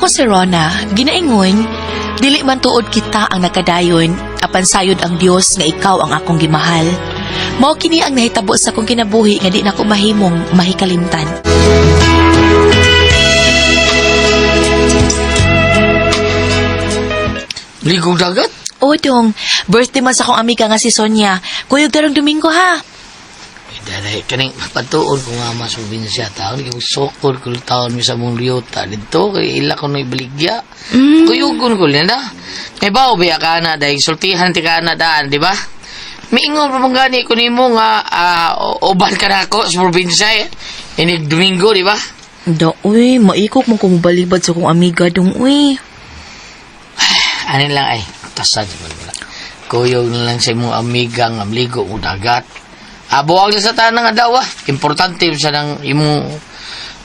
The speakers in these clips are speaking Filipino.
Ako si Rona, ginaingon, dili man tuod kita ang nakadayon, apan sayod ang Dios nga ikaw ang akong gimahal. Mao kini ang nahitabo sa akong kinabuhi nga di na ko mahimong mahikalimtan. Ligong dagat? O dong, birthday man sa akong amiga nga si Sonia. Kuyog darong Domingo ha. Dahil kaning patuon ko nga mas probinsya taon, kaya sokol ko taon mi sa mong liyota dito, kaya ila ko na ibaligya. Kuyugon ko na. May bao biya ka na, dahil sultihan ti ka na daan, di ba? Miingon pa mong gani ko nimo nga uban ka na ako sa probinsya eh. Inig Domingo, di ba? Da, uy, maikok mo kumubalibad sa akong amiga dong, uy. Anin lang ay, tasad mo na. Kuyog na lang sa imong amiga nga mligo o dagat. Buwag na sa tanang adawa. Importante sa nang imong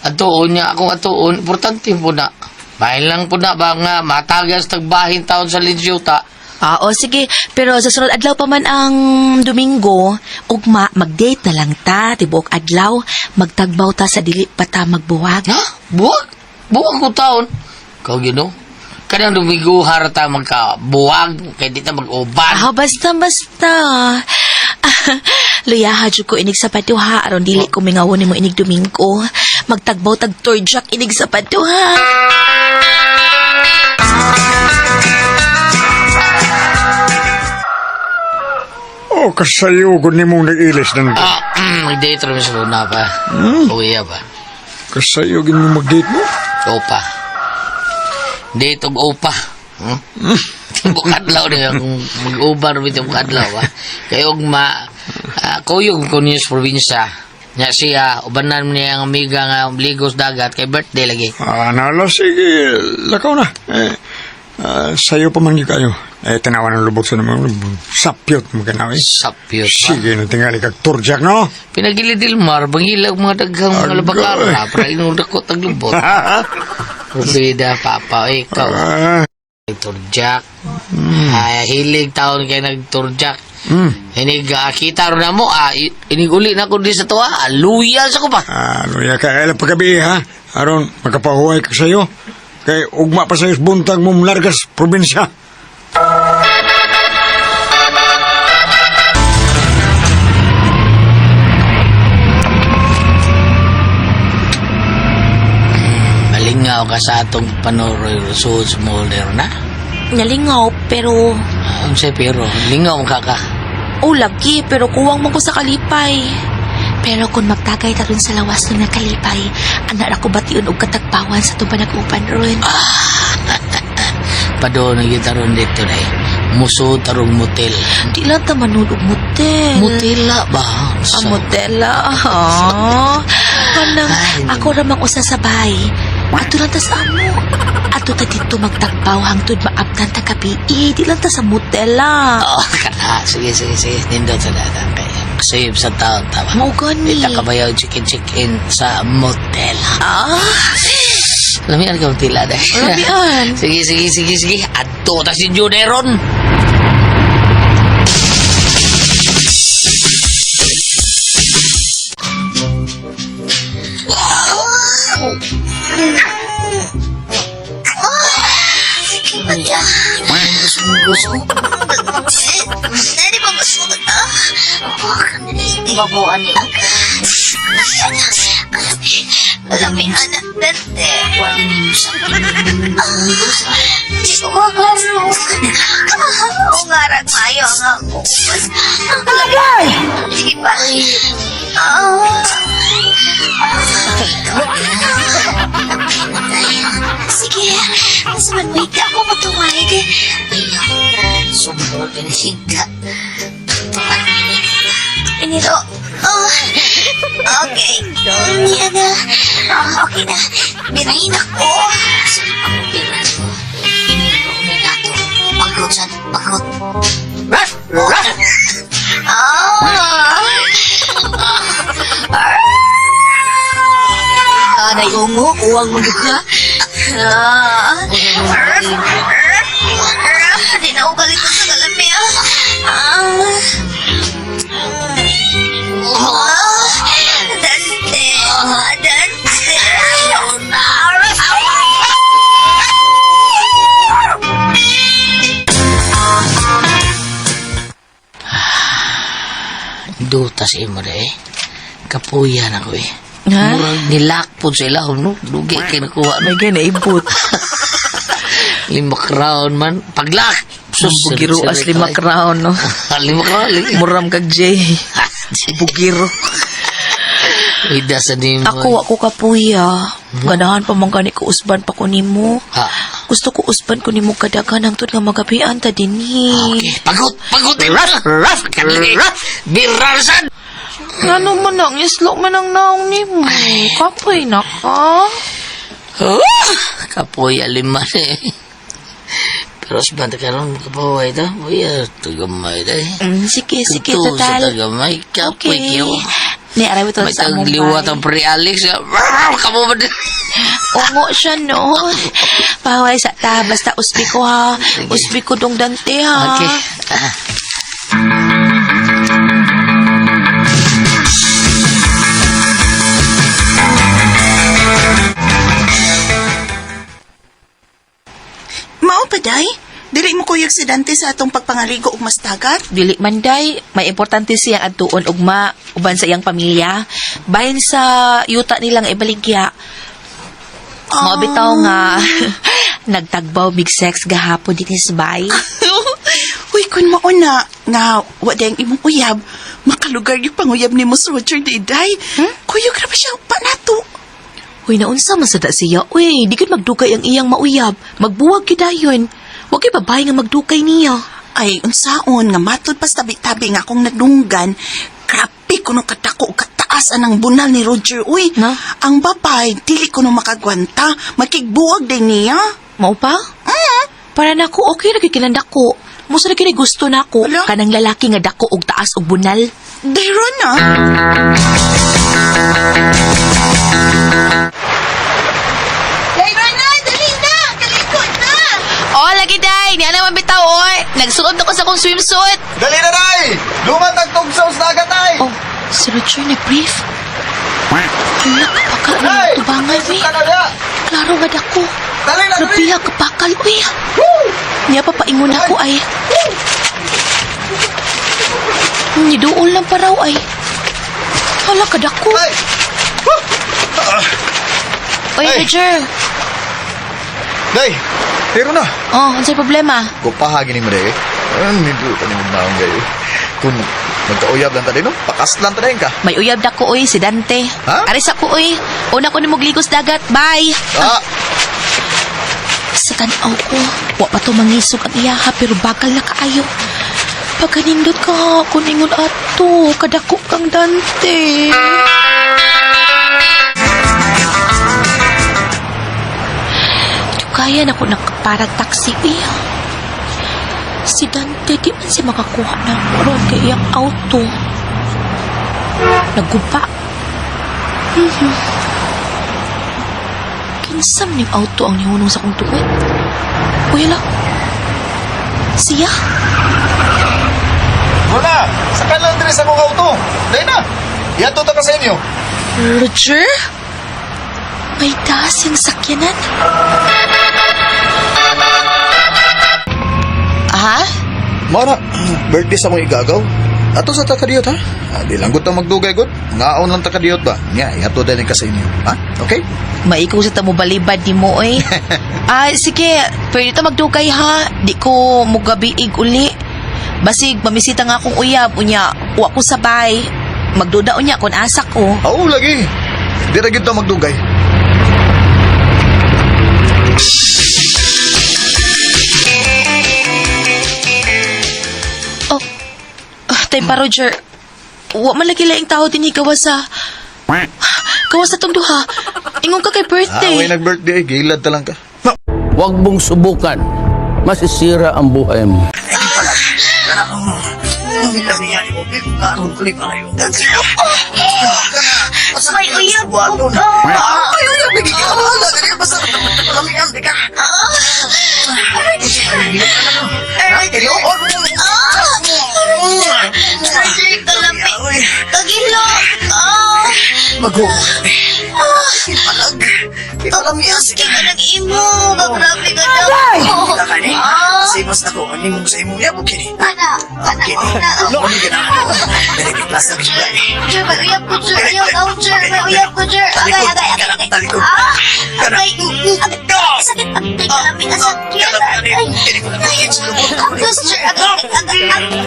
atuon niya. Akong atuon, importante po na. Bahin lang po na ba nga matagas tagbahin taon sa Lidyota. O sige, pero sa sunod adlaw pa man ang Domingo, ugma, mag-date na lang ta, tibuok adlaw, magtagbaw ta sa dili pa ta magbuwag. Ha? Buwag? Buwag ko taon. Kau gino? Kanang Domingo harata magkabuwag, kaya di ta mag-uban. Basta. Luyaha jud ko inig sa paduha aron dili ko mingawon nimo inig Domingo. Magtagbaw tag turjak inig sa paduha. Kasayo ko ni mong nag-ilis ng... Mag-date rin sa luna pa. Uwiya ba? Kasayo gin mo mag-date mo? Opa. Date og opa. Bukadlaw na yung mag-ubar with yung bukadlaw. Kaya ugma, kuyog ko niyo sa probinsya. Nya siya, ubanan niya ang amiga nga ligos dagat kay birthday lagi. Nala, sige, lakaw na. Sayo pa man kayo. Tinawa ng lubog sa naman. Sapyot mo kanawi. Sapyot pa. Sige, natingali kag turjak, no? Pinagilidilmar, bangilag mga daghang mga labakara. Para inundakot ang lubog. Rubida, papa, ikaw. Turjak. Hilig taon kayo nagturjak. Inig kita rin na mo, inig uli na ko di sa tuwa. Luya sa ko pa. Luya ka, alam pagkabi, ha? Aron, magkapahuay ka sa'yo. Kay ugma pa sa'yo buntag mong largas probinsya. Malingaw ka sa atong panoroy suod sa molder na? Nalingaw pero Pero lingaw ka ka. lagi pero kuwang man ko sa kalipay. Pero kung magtagay ta ron sa lawas ng nakalipay, anak ako bation og katagpawan sa itong panag-upan ron. Pado na gitaron dito na muso tarong motel. Di lang ta manulog motel. Motela ba? Motela. Hanang, ako ramang usasabay. Ato lang ta sa amo. Ato ta dito magtagpaw hangtod maabtan ta kapi. Di lang ta sa motela. Kana. Sige. Nindot sa datan kaya. Save sa taon, tama. Mo gani. Ita kabayaw chicken sa motel. Lamian ka tila deh. Lamian. Sige. Ato ta si Juderon. Gusto. Hindi ba gusto ka? Hindi ba po nila? Malaming anak dante. Wala niyo sa hindi ko maklaro. Ungarag mayo nga ako. Lagay! Sige ba? Sige, mas manwait ako matuwag. Sumbol pinasiga. Inito. Okay. Yan na. Okay na. Birahin ako. Saan ako biran mo? Iniro may gato. Pagod saan? Pagod. Nayungo. Uwang mo ka. Di na ako galit sa galami. Dante. duta sa imo eh. Kapuyan ako eh. Ha? Murag nilakpod sa ilahom, no? Dugi kayo nakuha. May ganaibot. 5 crown man. Paglak! Bugiro as 5 crown, no? 5 crown. Muram kag Jay. Bugiro. Ida sa nimo. Ako kapuya. Ganahan pa man gani ko usban pa ko nimo. Ha? Gusto ko usban ko nimo kadagan hangtod nga magabian ta dinhi. Okay. Pagot! Ruff! Birarsan! Ngano man ang islo man ang naong nimo. Kapoy na ka. Kapoy aliman eh. Pero sa banta ka rin, kapoy ito. Uy, tagamay ito eh. Sige, Ito sa total. tagamay. Kapoy Okay. kiyo. Ni aray ito May sa among tagliwat bay. ang pre-Alex. Kamu ba din? Ongo siya, no? Paway sa ta. Basta usbi ko, ha? Usbi ko dong Dante, ha? Okay. Mao pa, day? Dili mo kuyog si Dante sa atong pagpangaligo og mas dagat? Dili man day, may importante siyang adtuon ugma uban sa iyang pamilya. Bahin sa yuta nilang ibaligya. Mga bitaw nga nagtagbaw big sex gahapon din sa bay. Uy, kun mauna nga wa dayang imong uyab, makalugar yung panguyab ni Mus Roger di day. Kuyog ra ba siya pa nato? Uy, naunsa man sada siya. Uy, di gid magdugay ang iyang mauyab. Magbuwag gidayon. Wa kay babae nga magdugay niya. Ay, unsaon nga matod pas tabi-tabi nga akong nadunggan, grabe ko nung katako kataas anang bunal ni Roger. Uy, Na? ang babay, dili ko nung makagwanta, makigbuwag din niya. Mao pa? Para nako okay ra gyud kinanda ko. Musa na kini gusto nako Ala? kanang lalaki nga dako og taas og bunal. Dayron na. Dayron na, dali na, kalikod na. Oh, lagi day. Ni ana man bitaw oy. Nagsuot ako sa akong swimsuit. Dali na, day! Lumatag tong sa dagat, day! Oh, si Roger na brief. Wala kapakal na Day! tubangan, uy. Ka na niya! Klaro nga dako. Dali na, dali! Grabiha kapakal, uy. Niya pa paingon ako ay. Niduol lang pa raw ay. Hala ka dako. Day! Uy, Ay. Roger. Day! Pero na! Oh, ansay problema? Kupahagin mo, day. Hindi pa naman naong gayo. Kung magkauyab lang tayo, no? Pakas lang tayo ka. May uyab dako, uy, si Dante. Ha? Aris ako, uy. Una ko ni magligos dagat. Bye. Ah! Sa tanaw ko, wa pa to mangisog ang iyaha pero bakal na kaayo. Pagkanindot ka, kuningon ato, kadako kang Dante. Kaya na ko nakaparag taxi iya. Si Dante di man siya makakuha ng ron kay iyang auto. Naggupa. Kinsam ning auto ang nihunong sa kong tuwid. Uy, hala. Siya? Wala! Sakal lang din sa mong auto! Day na! Yato ta ka sa inyo! Roger? May dasing sakyanan? Ha? Mara, birthday sa mong igagaw. Ato sa takadiyot, ha? Di lang gud ta magdugay gud. Ngaon lang takadiyot ba? Nya, yato din ka sa inyo. Ha? Okay? Maikaw sa tamo balibad ni mo, eh. Sige. Pwede ta magdugay, ha? Di ko mugabiig uli. Basig, mamisita nga akong uyab. Unya, wa ko sabay. Magduda unya kung asa ko. Oo, lagi. Di ra gid ta magdugay. Oh. Tay pa, Roger. Wa man lagi laing tao din gawas sa... Gawas sa tong duha. Ingon ka kay birthday. Way nag-birthday, gilad ta lang ka. Huwag mong subukan. Masisira ang buhay mo. May uyab ko. Roger, kalapi. Kagilok. kami ang Sige ka nag-imo. Gagrabe ka na. Kita ka ni. Kasi mas ako, ano mo sa imong yabog kini? Anak. Anak. Kini. Ano ka na? Dali, plus na kita ni. Sir, may uyab ko, sir. Ayaw daw, sir. May uyab ko, sir. Agay, agay, agay, agay. Talikod. Agay. Sakit. Agay, kalami ka sakit. Agay. Agos, sir. Agay, agay, agay.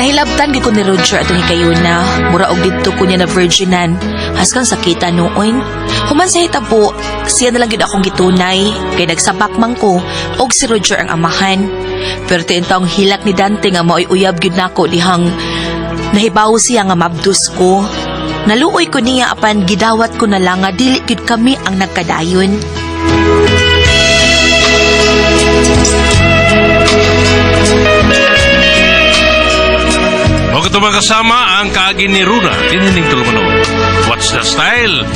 Nahilabtan gyud ko ni Roger ato ni kayuna. Mura og didto ko niya na virginan. Haskang sakita noon. Human sa hitabo, siya na lang gyud akong gitunay. Kay nagsabak man ko og si Roger ang amahan. Pero tiintang hilak ni Dante nga maoy uyab gyud nako dihang nahibaw siya nga mabdus ko. Naluoy ko niya apan gidawat ko na lang nga dili gyud kami ang nagkadayon. O katubang kasama ang kaagi ni Runa. Tinining tulungan. What's the style?